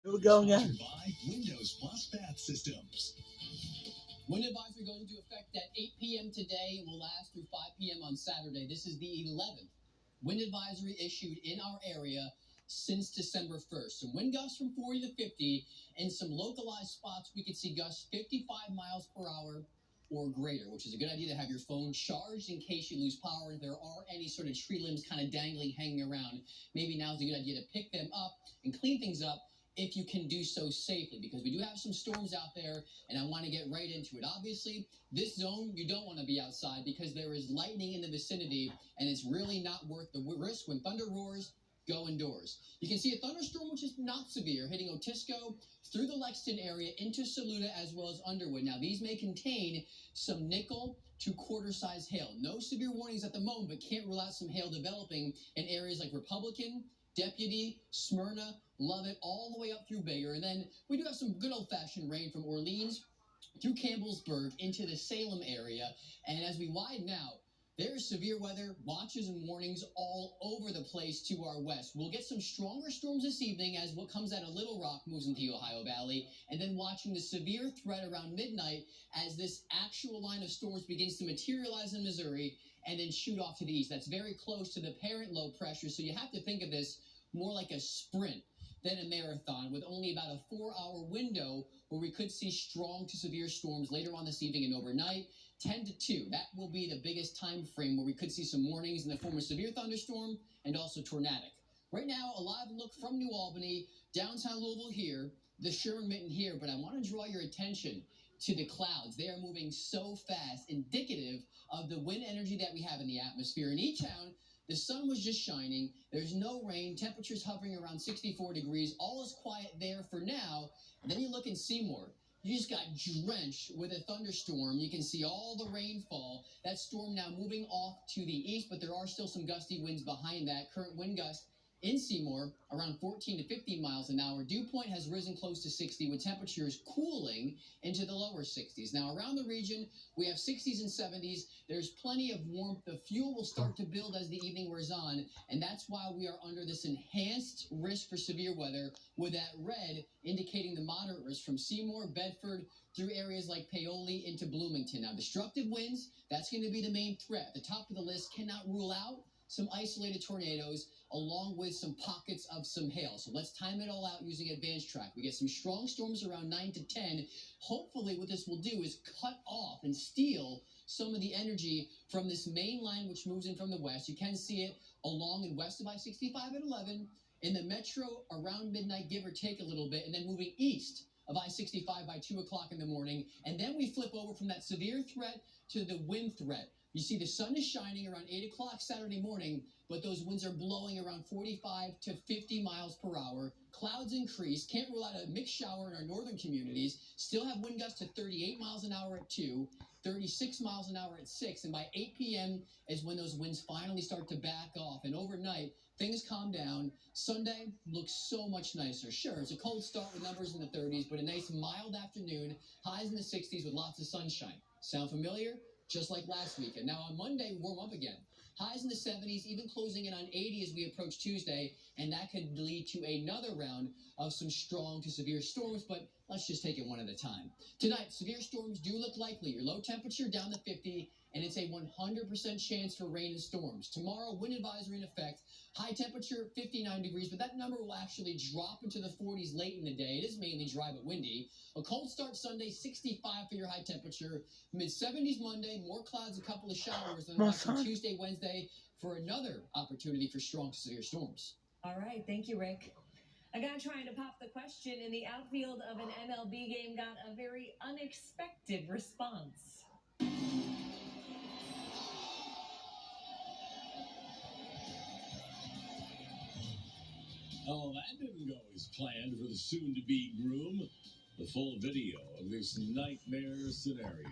Here we go again. By Windows Plus Bath Systems. Wind advisory goes into effect at 8 p.m. today. It will last through 5 p.m. on Saturday. This is the 11th wind advisory issued in our area since December 1st. Some wind gusts from 40 to 50, and some localized spots we could see gusts 55 miles per hour or greater, which is a good idea to have your phone charged in case you lose power. If there are any sort of tree limbs kind of dangling, hanging around, maybe now's a good idea to pick them up and clean things up if you can do so safely, because we do have some storms out there, and I want to get right into it. Obviously, this zone, you don't want to be outside because there is lightning in the vicinity, and it's really not worth the risk. When thunder roars, go indoors. You can see a thunderstorm, which is not severe, hitting Otisco through the Lexington area into Saluda as well as Underwood. Now, these may contain some nickel to quarter-size hail. No severe warnings at the moment, but can't rule out some hail developing in areas like Republican, Deputy, Smyrna, Lovett, all the way up through Bigger. And then we do have some good old-fashioned rain from Orleans through Campbellsburg into the Salem area. And as we widen out, there's severe weather, watches and warnings all over the place to our west. We'll get some stronger storms this evening as what comes out of Little Rock moves into the Ohio Valley, and then watching the severe threat around midnight as this actual line of storms begins to materialize in Missouri and then shoot off to the east. That's very close to the parent low pressure, so you have to think of this more like a sprint than a marathon, with only about a 4-hour window where we could see strong to severe storms later on this evening and overnight. 10 to 2, that will be the biggest time frame where we could see some warnings in the form of severe thunderstorm and also tornadic. Right now, a live look from New Albany, downtown Louisville here, the Sherman Mitten here, but I want to draw your attention to the clouds. They are moving so fast, indicative of the wind energy that we have in the atmosphere. In E-Town, the sun was just shining. There's no rain. Temperatures hovering around 64 degrees. All is quiet there for now. And then you look in Seymour. You just got drenched with a thunderstorm. You can see all the rainfall. That storm now moving off to the east, but there are still some gusty winds behind that. Current wind gust in Seymour around 14 to 15 miles an hour. Dew point has risen close to 60 with temperatures cooling into the lower 60s. Now around the region, we have 60s and 70s. There's plenty of warmth. The fuel will start to build as the evening wears on, and that's why we are under this enhanced risk for severe weather, with that red indicating the moderate risk from Seymour, Bedford, through areas like Paoli into Bloomington. Now, destructive winds, that's going to be the main threat. The top of the list cannot rule out some isolated tornadoes, along with some pockets of some hail. So let's time it all out using advanced track. We get some strong storms around 9 to 10. Hopefully what this will do is cut off and steal some of the energy from this main line, which moves in from the west. You can see it along and west of I-65 at 11, in the metro around midnight, give or take a little bit, and then moving east of I-65 by 2 o'clock in the morning. And then we flip over from that severe threat to the wind threat. You see the sun is shining around 8 o'clock Saturday morning, but those winds are blowing around 45 to 50 miles per hour. Clouds increase. Can't rule out a mixed shower in our northern communities. Still have wind gusts to 38 miles an hour at 2, 36 miles an hour at 6, and by 8 p.m. is when those winds finally start to back off. And overnight, things calm down. Sunday looks so much nicer. Sure, it's a cold start with numbers in the 30s, but a nice mild afternoon, highs in the 60s with lots of sunshine. Sound familiar? Just like last weekend. Now on Monday, warm up again. Highs in the 70s, even closing in on 80 as we approach Tuesday, and that could lead to another round of some strong to severe storms, but let's just take it one at a time. Tonight, severe storms do look likely. Your low temperature down to 50, and it's a 100% chance for rain and storms. Tomorrow, wind advisory in effect. High temperature, 59 degrees, but that number will actually drop into the 40s late in the day. It is mainly dry but windy. A cold start Sunday, 65 for your high temperature. Mid-70s Monday, more clouds, a couple of showers. Then back on Tuesday, Wednesday for another opportunity for strong to severe storms. All right, thank you, Rick. A guy trying to pop the question in the outfield of an MLB game got a very unexpected response. Oh, that didn't go as planned for the soon-to-be groom. The full video of this nightmare scenario.